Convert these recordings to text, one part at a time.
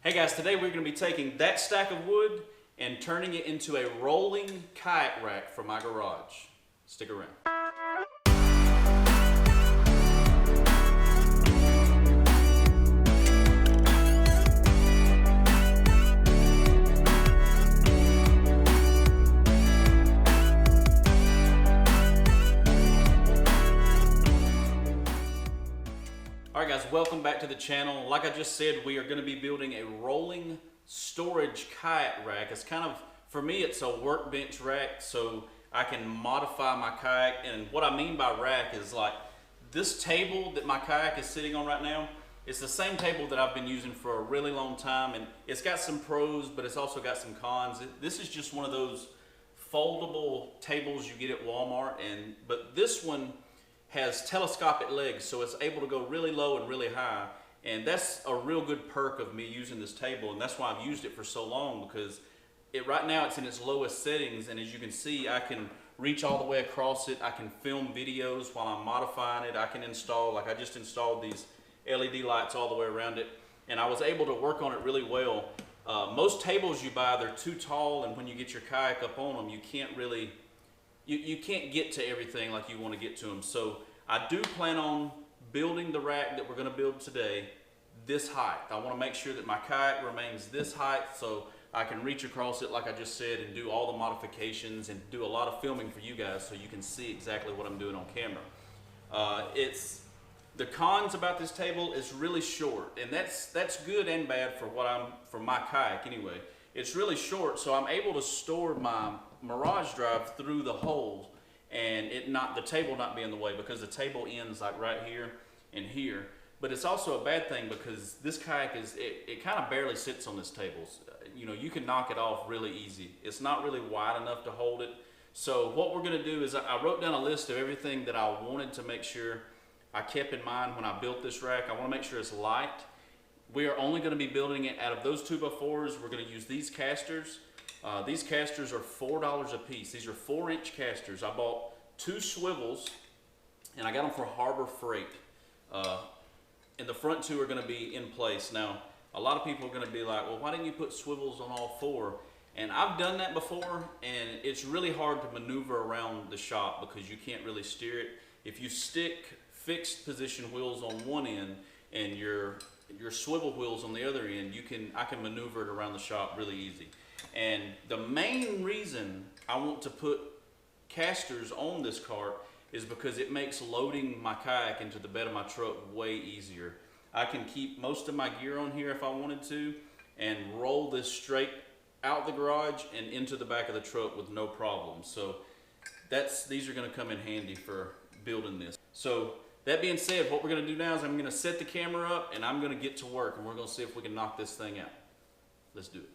Hey guys, today we're going to be taking that stack of wood and turning it into a rolling kayak rack for my garage. Stick around. Alright guys, welcome back to the channel. Like I just said, we are going to be building a rolling storage kayak rack. It's kind of, for me, it's a workbench rack, so I can modify my kayak. And what I mean by rack is like this table that my kayak is sitting on right now. It's the same table that I've been using for a really long time, and it's got some pros, but it's also got some cons. This is just one of those foldable tables you get at Walmart, but this one has telescopic legs, so it's able to go really low and really high, and that's a real good perk of me using this table, and that's why I've used it for so long, because right now it's in its lowest settings, and as you can see, I can reach all the way across it. I can film videos while I'm modifying it. I can install, like I just installed these LED lights all the way around it, and I was able to work on it really well. Most tables you buy, they're too tall, and when you get your kayak up on them, you can't really you can't get to everything like you want to get to them. So I do plan on building the rack that we're going to build today this height. I want to make sure that my kayak remains this height so I can reach across it like I just said and do all the modifications and do a lot of filming for you guys so you can see exactly what I'm doing on camera. The cons about this table is really short, and that's good and bad for my kayak anyway. It's really short, so I'm able to store my Mirage drive through the hole and the table not be in the way, because the table ends like right here and here. But it's also a bad thing because this kayak it kind of barely sits on this table. You know, you can knock it off really easy. It's not really wide enough to hold it. So what we're going to do is I wrote down a list of everything that I wanted to make sure I kept in mind when I built this rack. I want to make sure it's light. We are only going to be building it out of those 2x4s. We're going to use these casters. These casters are $4 a piece. These are 4-inch casters. I bought 2 swivels, and I got them for Harbor Freight. And the front 2 are going to be in place. Now, a lot of people are going to be like, well, why didn't you put swivels on all 4? And I've done that before, and it's really hard to maneuver around the shop because you can't really steer it. If you stick fixed position wheels on one end and your swivel wheels on the other end, I can maneuver it around the shop really easy. And the main reason I want to put casters on this cart is because it makes loading my kayak into the bed of my truck way easier. I can keep most of my gear on here if I wanted to and roll this straight out the garage and into the back of the truck with no problem. So these are going to come in handy for building this. So that being said, what we're going to do now is I'm going to set the camera up and I'm going to get to work, and we're going to see if we can knock this thing out. Let's do it.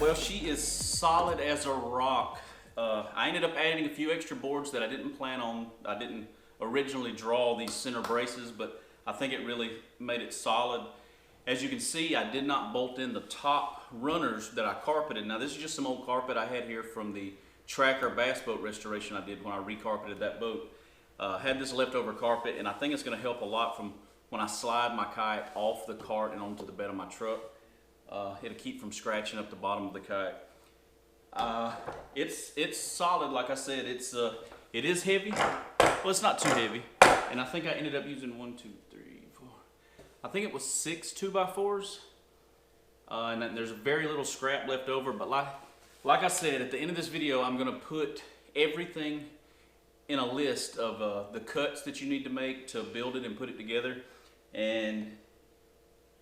Well, she is solid as a rock. I ended up adding a few extra boards that I didn't plan on. I didn't originally draw these center braces, but I think it really made it solid. As you can see, I did not bolt in the top runners that I carpeted. Now this is just some old carpet I had here from the Tracker bass boat restoration I did when I recarpeted that boat. Had this leftover carpet, and I think it's going to help a lot from when I slide my kayak off the cart and onto the bed of my truck. It'll keep from scratching up the bottom of the kayak. It's solid, like I said. It is heavy. Well, it's not too heavy, and I think I ended up using 1, 2, 3, 4. I think it was 6 2x4s, and then there's very little scrap left over. But like I said, at the end of this video, I'm gonna put everything in a list of the cuts that you need to make to build it and put it together. And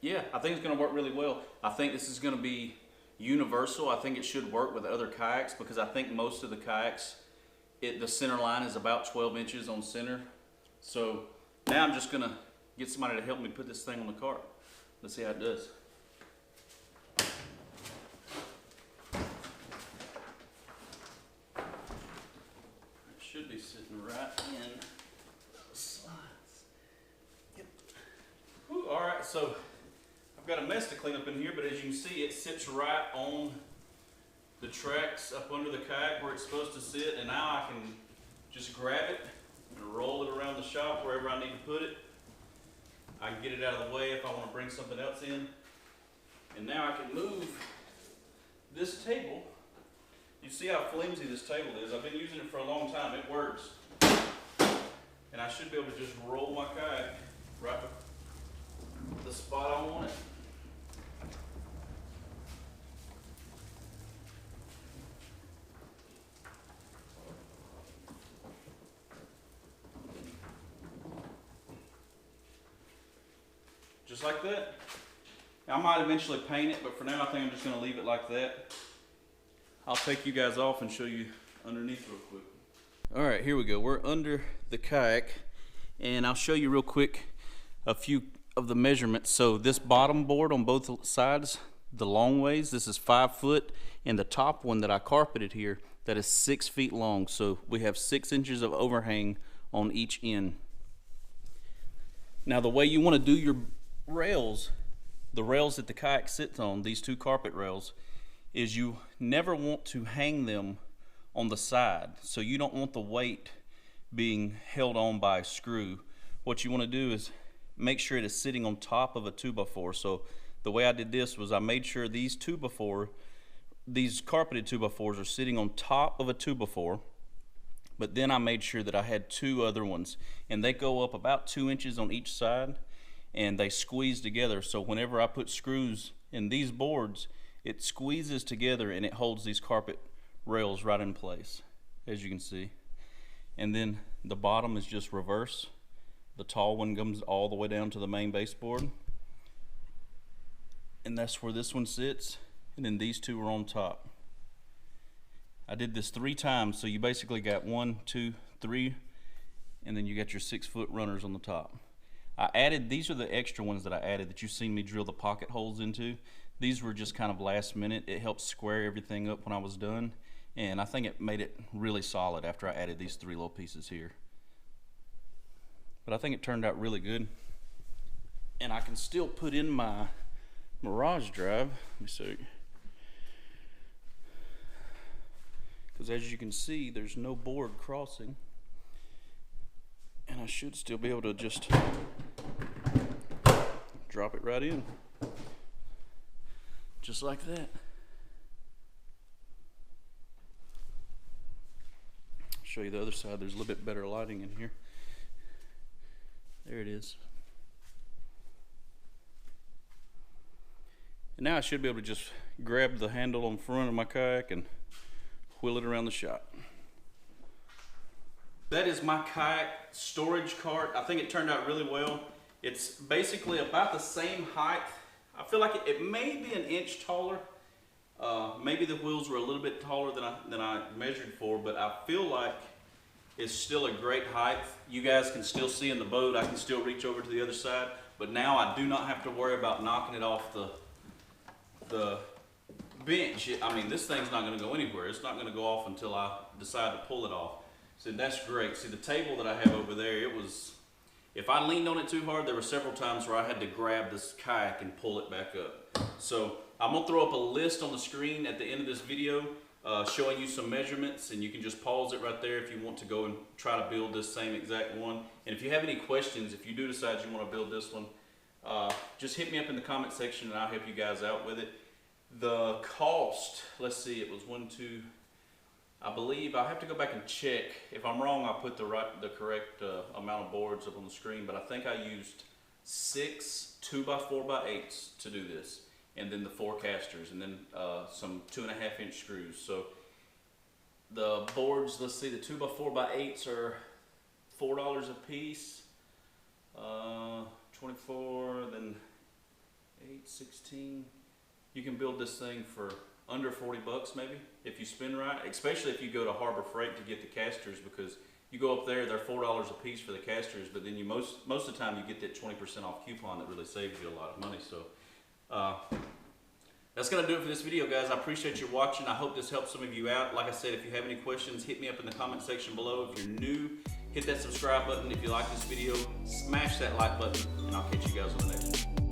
yeah, I think it's gonna work really well. I think this is gonna be universal. I think it should work with other kayaks, because I think most of the kayaks, the center line is about 12 inches on center. So now I'm just gonna get somebody to help me put this thing on the cart. Let's see how it does. It should be sitting right in the slides. Yep. Whew, all right, so I've got a mess to clean up in here, but as you can see, it sits right on the tracks up under the kayak where it's supposed to sit, and now I can just grab it and roll it around the shop wherever I need to put it. I can get it out of the way if I want to bring something else in. And now I can move this table. You see how flimsy this table is. I've been using it for a long time. It works. And I should be able to just roll my kayak right the spot I want it. Just like that. I might eventually paint it, but for now I think I'm just going to leave it like that. I'll take you guys off and show you underneath real quick. Alright, here we go. We're under the kayak, and I'll show you real quick a few of the measurements. So this bottom board on both sides, the long ways, this is 5 foot, and the top one that I carpeted here, that is 6 feet long. So we have 6 inches of overhang on each end. Now the way you want to do your rails, the rails that the kayak sits on, these 2 carpet rails, is you never want to hang them on the side. So you don't want the weight being held on by a screw. What you want to do is make sure it is sitting on top of a 2x4. So the way I did this was I made sure these carpeted 2x4s are sitting on top of a 2x4, but then I made sure that I had 2 other ones, and they go up about 2 inches on each side, and they squeeze together. So whenever I put screws in these boards, it squeezes together and it holds these carpet rails right in place, as you can see. And then the bottom is just reverse. The tall one comes all the way down to the main baseboard, and that's where this one sits, and then these 2 are on top. I did this 3 times, so you basically got 1, 2, 3, and then you got your 6-foot runners on the top. I added, these are the extra ones that I added that you've seen me drill the pocket holes into. These were just kind of last minute. It helped square everything up when I was done, and I think it made it really solid after I added these 3 little pieces here. But I think it turned out really good, and I can still put in my Mirage drive. Let me see. Because as you can see, there's no board crossing, and I should still be able to just drop it right in, just like that. Show you the other side. There's a little bit better lighting in here. There it is. And now I should be able to just grab the handle on front of my kayak and wheel it around the shop. That is my kayak storage cart. I think it turned out really well. It's basically about the same height. I feel like it may be an inch taller. Maybe the wheels were a little bit taller than I measured for, but I feel like it's still a great height. You guys can still see in the boat. I can still reach over to the other side, but now I do not have to worry about knocking it off the bench, I mean, this thing's not gonna go anywhere. It's not gonna go off until I decide to pull it off. So that's great. See, the table that I have over there, it was, if I leaned on it too hard, there were several times where I had to grab this kayak and pull it back up. So I'm gonna throw up a list on the screen at the end of this video showing you some measurements, and you can just pause it right there if you want to go and try to build this same exact one. And if you have any questions, if you do decide you want to build this one, just hit me up in the comment section and I'll help you guys out with it. The cost, let's see, it was I believe, I'll have to go back and check. If I'm wrong, I'll put the correct amount of boards up on the screen, but I think I used 6 2x4x8s to do this, and then the 4 casters, and then some 2.5-inch screws. So the boards, let's see, the 2x4x8s are $4 a piece. 24, then 8, 16. You can build this thing for under 40 bucks maybe if you spin right, especially if you go to Harbor Freight to get the casters, because you go up there, they're $4 a piece for the casters, but then you most of the time you get that 20% off coupon that really saves you a lot of money. So that's gonna do it for this video, guys. I appreciate you watching. I hope this helps some of you out. Like I said, if you have any questions, hit me up in the comment section below. If you're new, hit that subscribe button. If you like this video, smash that like button, and I'll catch you guys on the next one.